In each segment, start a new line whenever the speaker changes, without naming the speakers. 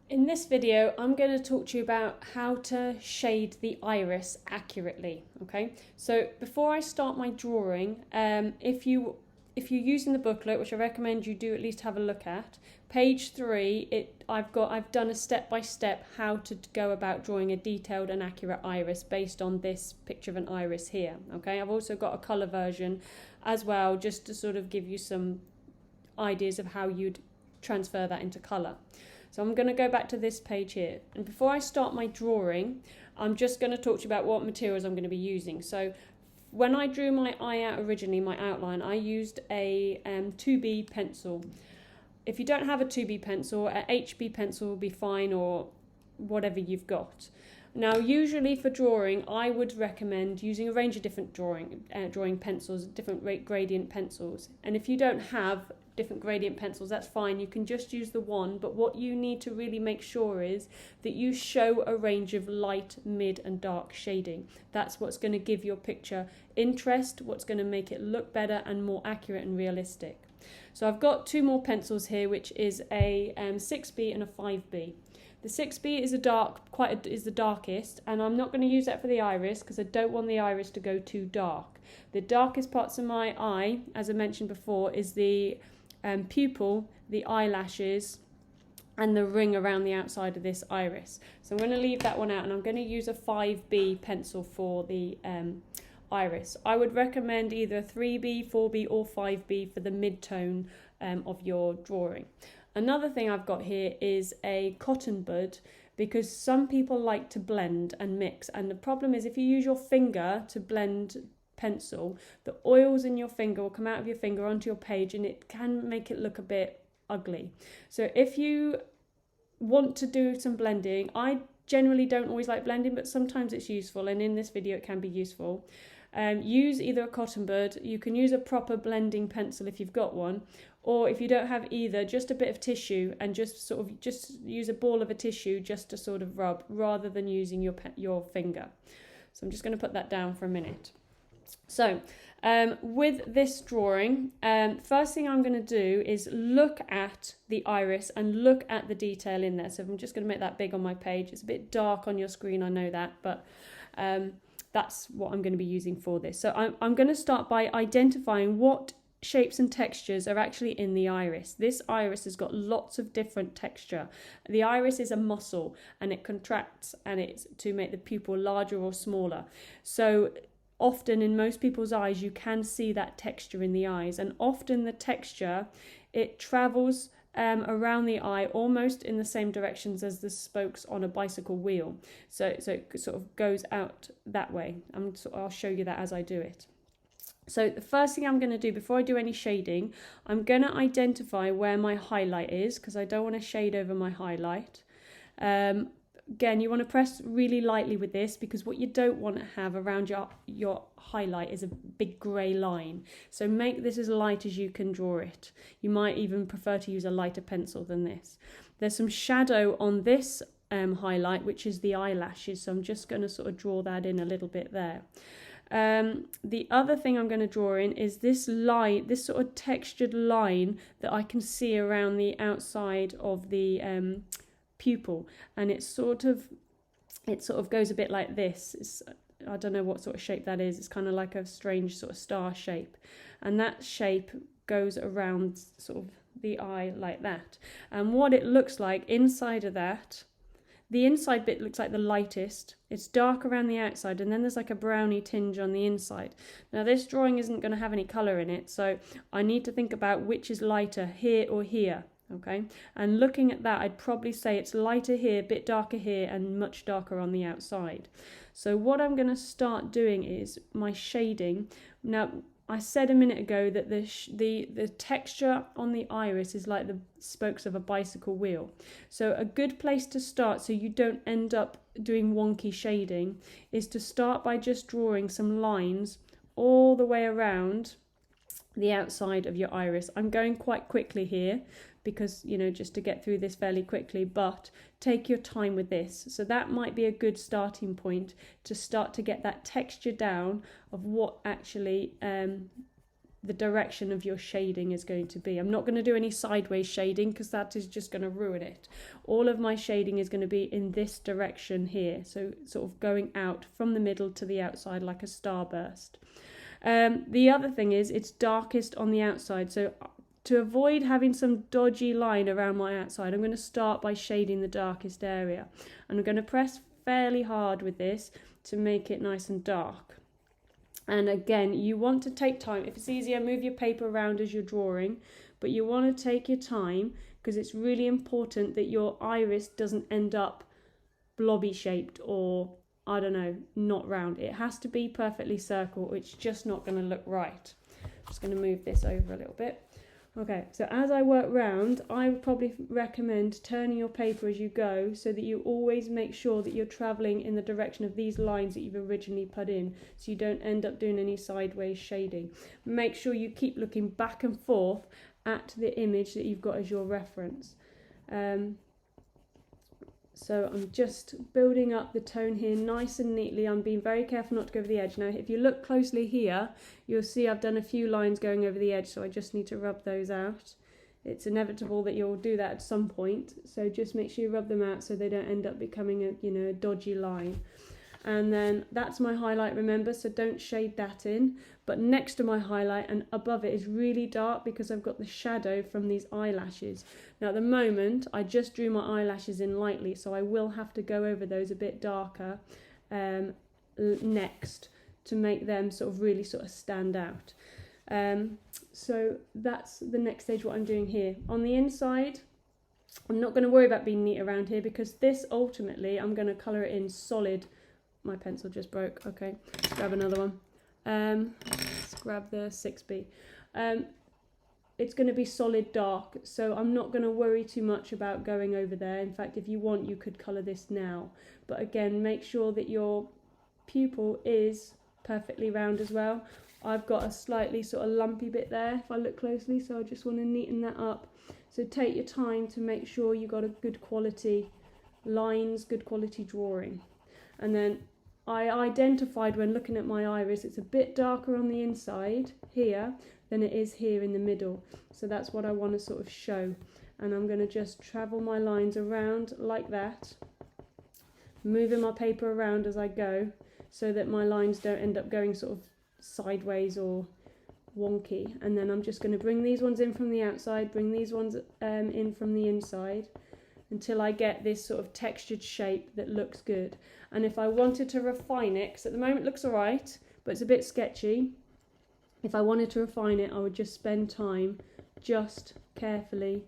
In this video, I'm going to talk to you about how to shade the iris accurately. Okay, so before I start my drawing, if you're using the booklet, which I recommend you do at least have a look at, page 3, I've done a step-by-step how to go about drawing a detailed and accurate iris based on this picture of an iris here. Okay, I've also got a colour version as well, just to sort of give you some ideas of how you'd transfer that into colour. So I'm going to go back to this page here, and before I start my drawing, I'm just going to talk to you about what materials I'm going to be using. So when I drew my eye out originally, my outline, I used a 2B pencil. If you don't have a 2B pencil, a HB pencil will be fine, or whatever you've got. Now, usually for drawing, I would recommend using a range of different drawing pencils, different gradient pencils. And if you don't have different gradient pencils, that's fine, you can just use the one, but what you need to really make sure is that you show a range of light, mid and dark shading. That's what's going to give your picture interest, what's going to make it look better and more accurate and realistic. So I've got two more pencils here, which is a 6B and a 5B. The 6B is is the darkest, and I'm not going to use that for the iris because I don't want the iris to go too dark. The darkest parts of my eye, as I mentioned before, is the pupil, the eyelashes, and the ring around the outside of this iris. So I'm going to leave that one out, and I'm going to use a 5B pencil for the iris. I would recommend either 3B, 4B or 5B for the mid-tone of your drawing. Another thing I've got here is a cotton bud, because some people like to blend and mix, and the problem is if you use your finger to blend pencil, the oils in your finger will come out of your finger onto your page, and it can make it look a bit ugly. So if you want to do some blending, I generally don't always like blending, but sometimes it's useful, and in this video it can be useful. Use either a cotton bud, you can use a proper blending pencil if you've got one, or if you don't have either, just a bit of tissue, and just use a ball of a tissue just to sort of rub, rather than using your finger. So I'm just going to put that down for a minute. So with this drawing, first thing I'm going to do is look at the iris and look at the detail in there. So I'm just going to make that big on my page. It's a bit dark on your screen, I know that, but that's what I'm going to be using for this. So I'm going to start by identifying what shapes and textures are actually in the iris. This iris has got lots of different texture. The iris is a muscle, and it contracts, and it's to make the pupil larger or smaller. So often in most people's eyes you can see that texture in the eyes, and often the texture, it travels around the eye almost in the same directions as the spokes on a bicycle wheel. So it sort of goes out that way. I'll show you that as I do it. So the first thing I'm going to do before I do any shading, I'm going to identify where my highlight is, because I don't want to shade over my highlight. Again, you want to press really lightly with this, because what you don't want to have around your highlight is a big grey line. So make this as light as you can draw it. You might even prefer to use a lighter pencil than this. There's some shadow on this highlight, which is the eyelashes, so I'm just going to sort of draw that in a little bit there. The other thing I'm going to draw in is this line, this sort of textured line that I can see around the outside of the pupil, and it sort of goes a bit like this. I don't know what sort of shape that is. It's kind of like a strange sort of star shape, and that shape goes around sort of the eye like that. And what it looks like inside of that, the inside bit looks like the lightest. It's dark around the outside, and then there's like a browny tinge on the inside. Now this drawing isn't going to have any colour in it, so I need to think about which is lighter, here or here. Okay, and looking at that, I'd probably say it's lighter here, a bit darker here, and much darker on the outside. So what I'm going to start doing is my shading. Now, I said a minute ago that the texture on the iris is like the spokes of a bicycle wheel. So a good place to start, so you don't end up doing wonky shading, is to start by just drawing some lines all the way around the outside of your iris. I'm going quite quickly here because, just to get through this fairly quickly, but take your time with this. So that might be a good starting point to start to get that texture down of what actually the direction of your shading is going to be. I'm not going to do any sideways shading because that is just going to ruin it. All of my shading is going to be in this direction here, so sort of going out from the middle to the outside like a starburst. The other thing is it's darkest on the outside, so to avoid having some dodgy line around my outside, I'm going to start by shading the darkest area. And I'm going to press fairly hard with this to make it nice and dark. And again, you want to take time. If it's easier, move your paper around as you're drawing, but you want to take your time because it's really important that your iris doesn't end up blobby shaped or, I don't know, not round. It has to be perfectly circle, or it's just not going to look right. I'm just going to move this over a little bit. Okay, so as I work round, I would probably recommend turning your paper as you go so that you always make sure that you're travelling in the direction of these lines that you've originally put in, so you don't end up doing any sideways shading. Make sure you keep looking back and forth at the image that you've got as your reference. So I'm just building up the tone here nice and neatly. I'm being very careful not to go over the edge. Now, if you look closely here, you'll see I've done a few lines going over the edge, so I just need to rub those out. It's inevitable that you'll do that at some point, so just make sure you rub them out so they don't end up becoming a dodgy line. And then that's my highlight, remember, so don't shade that in. But next to my highlight and above it is really dark because I've got the shadow from these eyelashes. Now at the moment, I just drew my eyelashes in lightly, so I will have to go over those a bit darker next to make them really stand out. So that's the next stage, what I'm doing here. On the inside, I'm not going to worry about being neat around here because this ultimately, I'm going to colour it in solid. My pencil just broke. Okay, let's grab another one. Let's grab the 6B. It's going to be solid dark, so I'm not going to worry too much about going over there. In fact, if you want, you could colour this now. But again, make sure that your pupil is perfectly round as well. I've got a slightly lumpy bit there if I look closely, so I just want to neaten that up. So take your time to make sure you got a good quality lines, good quality drawing. And then I identified when looking at my iris, it's a bit darker on the inside here than it is here in the middle. So that's what I want to show. And I'm going to just travel my lines around like that, moving my paper around as I go so that my lines don't end up going sideways or wonky. And then I'm just going to bring these ones in from the outside, bring these ones in from the inside, until I get this textured shape that looks good. And if I wanted to refine it, because at the moment it looks alright, but it's a bit sketchy, if I wanted to refine it, I would just spend time just carefully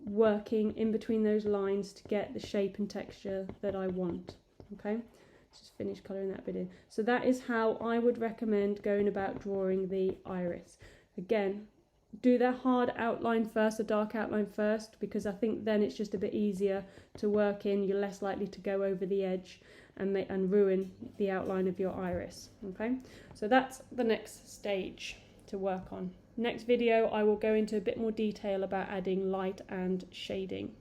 working in between those lines to get the shape and texture that I want. Okay, let's just finish colouring that bit in. So that is how I would recommend going about drawing the iris. Again, do the hard outline first, the dark outline first, because I think then it's just a bit easier to work in. You're less likely to go over the edge and ruin the outline of your iris. Okay, so that's the next stage to work on. Next video I will go into a bit more detail about adding light and shading.